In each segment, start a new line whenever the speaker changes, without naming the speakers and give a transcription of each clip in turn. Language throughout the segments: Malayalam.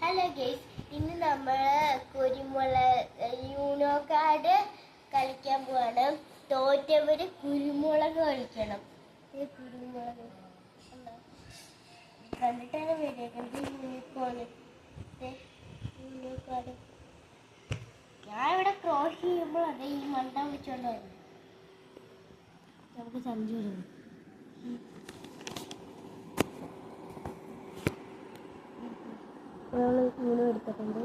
ഹലോ ഗൈസ്, ഇന്ന് നമ്മൾ യൂണോ കാർഡ് കളിക്കാൻ പോവാണ്. തോറ്റവര് കുരുമുളക് കളിക്കണം. ഈ കുരുമുളക് കണ്ടിട്ടാണ് വീഡിയോ യൂണോ കാർഡ്. ഞാൻ ഇവിടെ ക്രോസ് ചെയ്യുമ്പോൾ അതെ ഈ മണ്ട വിളിച്ചോണ്ട് വന്നു. നമുക്ക് സഞ്ചു വരും. ഒരാൾ യൂണോ എടുത്തിട്ടുണ്ട്.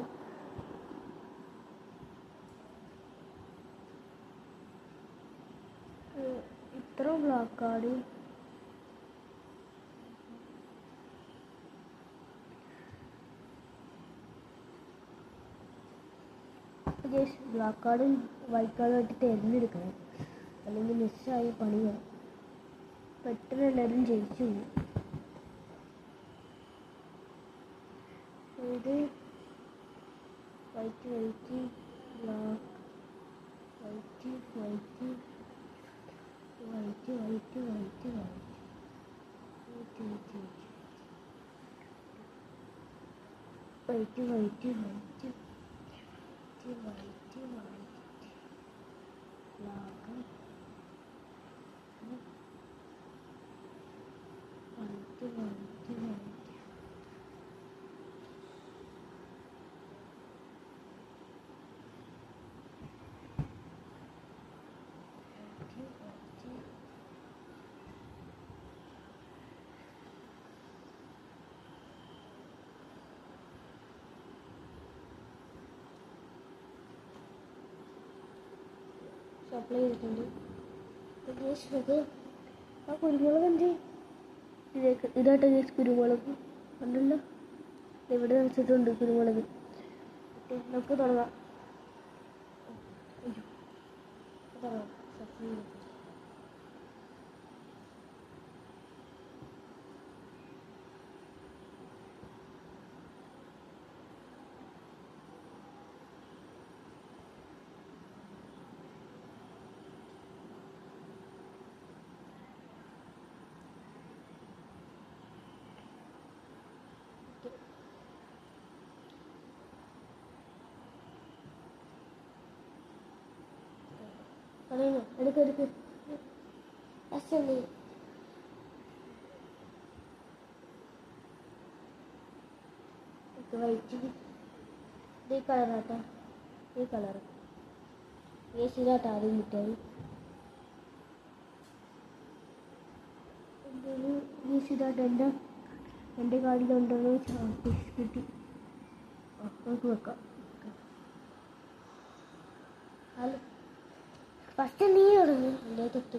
ഇത്ര ബ്ലാക്ക് കാർഡ് ബ്ലാക്ക് കാർഡും വൈറ്റ് കാർഡും ആയിട്ട് തിരഞ്ഞെടുക്കണം, അല്ലെങ്കിൽ മിസ്സായി പണിയാണ്. പെട്ടെന്ന് എല്ലാവരും ജയിച്ചു. ഇത് white white black white white white white white white white white white white white white black white white white supply ചെയ്തിട്ടുണ്ട്. ആ കുരുമുളക് എന്ത് ഇതായിട്ട് കുരുമുളക് ഉണ്ടല്ലോ, ഇവിടെ വെച്ചിട്ടുണ്ട് കുരുമുളക്. നമുക്ക് തുടങ്ങാം. സപ്ലൈ ചെയ്തിട്ടുണ്ട്. എടുക്ക് അസലി വൈറ്റ് ഈ കളറാട്ടാ, ഈ കളർ ഏസിലാട്ടാ ആദ്യം കിട്ടിയത്. ഏസിലാട്ട് എൻ്റെ കാർഡിലുണ്ടോ കിട്ടി. നമുക്ക് വെക്കാം. ഹലോ, ഫസ്റ്റ് നീ തുടങ്ങി. എൻ്റെ തൊട്ട്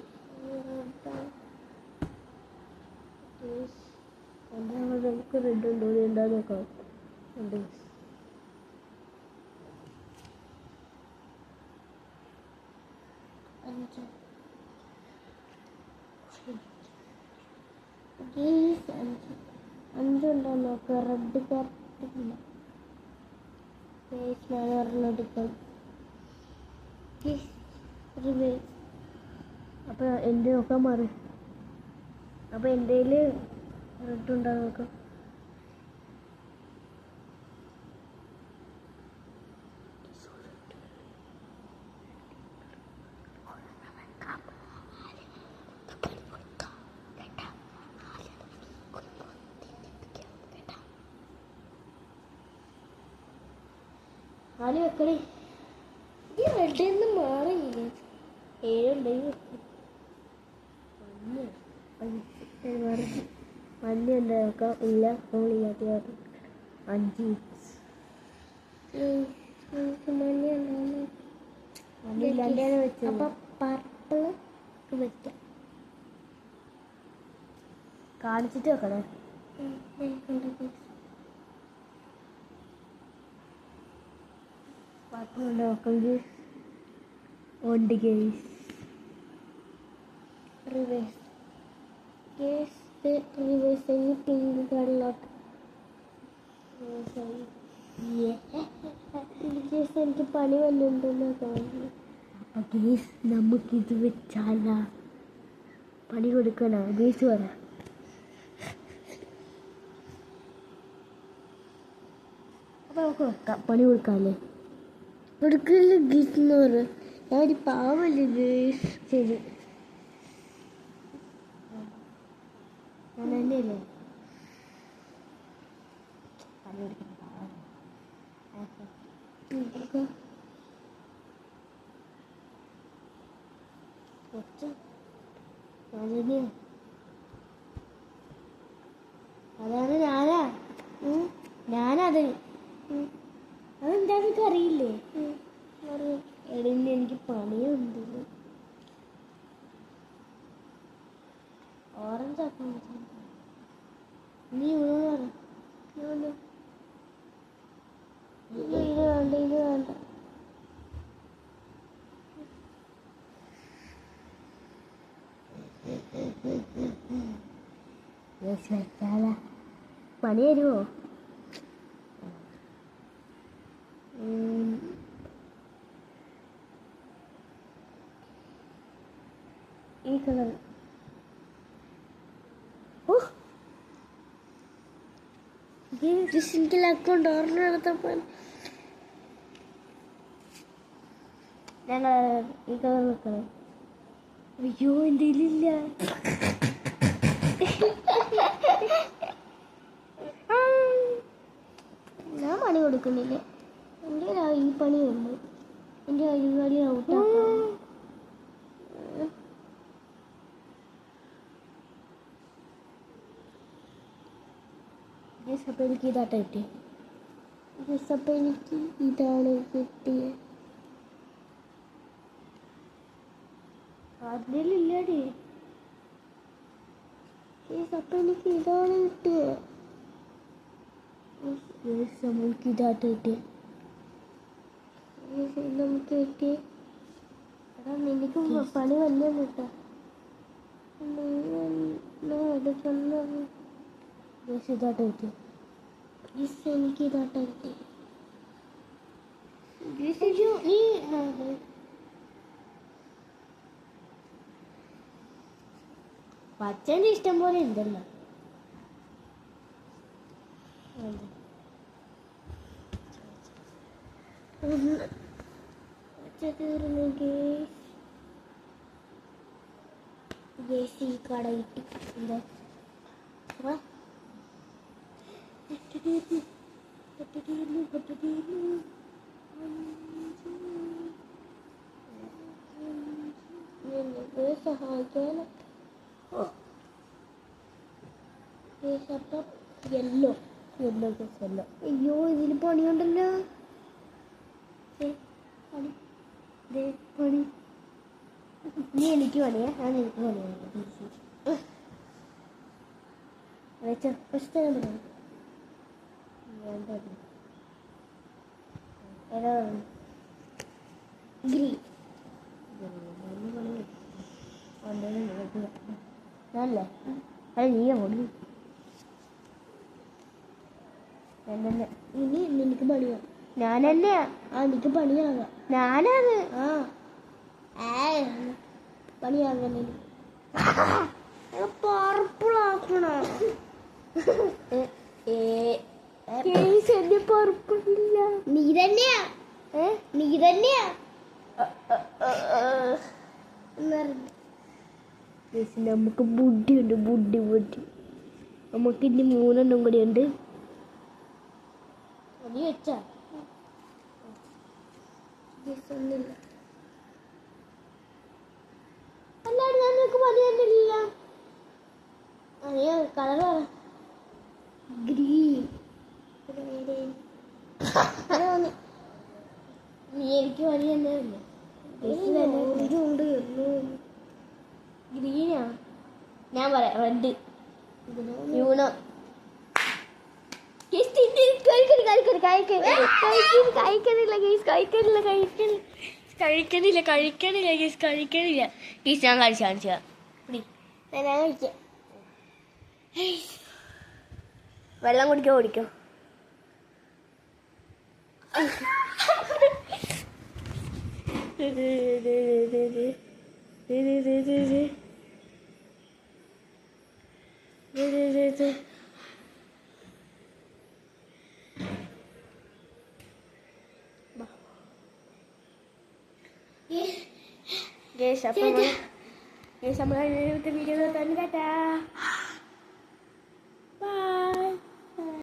നമുക്ക് റെഡ് ഉണ്ടോ എന്താ നോക്കാം. ഉണ്ട് അഞ്ചുണ്ടോ നോക്കാം. റെഡ് കാർഡില്ല, എടുക്കാം. അപ്പോൾ എൻ്റെ നോക്കാൻ മാറി. അപ്പോൾ എൻ്റെ റെഡ് ഉണ്ടാകും നോക്കാം. നാല് വെക്കണേ. ഈ റെഡിൽ നിന്ന് മാറിയില്ല. 7 ഉണ്ടെങ്കിൽ മഞ്ഞ എന്താ നോക്കാം. ഇല്ല, ഫോൺ ചെയ്യാത്ത 5 മഞ്ഞില്ലാണ്ടാണ് വെച്ചത്. അപ്പം പർപ്പിൾ വെക്കാം. കാണിച്ചിട്ട് വെക്കണേ. പർപ്പിൾ നോക്കെങ്കിൽ ഉണ്ട്. റിവേഴ്സ് റിവേഴ്സ് പിങ്ക് കളറിലോട്ട് എനിക്ക് പണി വന്നിട്ടുണ്ടെന്ന് തോന്നുന്നു. അപ്പോൾ ഗേസ് നമുക്കിത് വെച്ചാല പണി കൊടുക്കണ ഗേസ് പറയാം. അപ്പം നമുക്ക് വെക്കാം, പണി കൊടുക്കാമല്ലേ? കൊടുക്കില്ല ഗീസ്ന്നോറ്, ഞാനൊരു പാവല്ലേ ഗേസ്. ശരി, ഞാൻ തന്നെയല്ലേ പണി കൊടുക്കുന്ന പാവം. അതാണ് ഞാനത് അതെന്താന്നൊക്കെ അറിയില്ലേ? എടീന്ന് എനിക്ക് പണിയുണ്ട്. ഓറഞ്ച് ആക്കാൻ നീ ഇത് വേണ്ട, ഇത് വേണ്ട. പണി തരുമോ? ഈ കളർ എനിക്ക് അക്കൗണ്ട് ഓർഡർ നടത്തപ്പോൾ ഞങ്ങൾ ഈ കളർ വെക്കണം. അയ്യോ എൻ്റെ ഇല്ല. ഞാൻ പണി കൊടുക്കുന്നില്ല, എൻ്റെ ഈ പണി ഉണ്ട്. എൻ്റെ പരിപാടി ഔട്ടാക്കാം. അപ്പം എനിക്ക് ഇതാട്ട കിട്ടി. അപ്പം എനിക്ക് ഇതാണ് കിട്ടിയത്. അതിലില്ലടി. അപ്പം എനിക്ക് ഇതാണ് കിട്ടിയത്. നമുക്ക് ഇതാട്ട കിട്ടിയ നമുക്ക് കിട്ടി. എടാ നിനക്ക് പണി വലിയ കിട്ടാ. ഇതാട്ട കിട്ടി. എനിക്ക് ഇതാട്ട കിട്ടി. പച്ചൻ്റെ ഇഷ്ടം പോലെ ഉണ്ടല്ലോ. ഈ കട കിട്ടി. എന്താ സഹായിക്കാനോ? Yellow yellow yellow. അയ്യോ ഇതിന് പണിയുണ്ടല്ലോ. പണി നീ എനിക്ക് പണിയാ, ഞാൻ എനിക്ക് പണിയാണ്. ഗ്രീൻ ഞാനല്ലേ? അത് നീയാ പൊടി. ഇനി നിനക്ക് പണിയാ. ഞാനല്ലേ? എനിക്ക് പണിയാകാം. ഞാനാണ്. പണിയാകാൻ പർപ്പിളാക്കണ. എന്റെ പർപ്പിളില്ല. നീ തന്നെയാ, നീ തന്നെയാ. നമുക്ക് ബുദ്ധിയുണ്ട്, ബുദ്ധി ബുദ്ധി. നമുക്ക് ഇനി 3 കൂടി ഉണ്ട്. നീ വെച്ചാ ഒന്നില്ല. അല്ലാണ്ട് ഞങ്ങൾക്ക് പണി തന്നില്ല. Colour green. നീ എനിക്ക് പണി തന്നെയല്ലേ? ഗ്രീനാ ഞാൻ പറയാം. Red Uno. കഴിക്കണില്ല. ഞാൻ കഴിച്ചു കാണിച്ചാ വെള്ളം കുടിക്കോ? ഗേസ് അപ്പോൾ നമ്മൾ വീഡിയോ തന്നെ കേട്ടാ.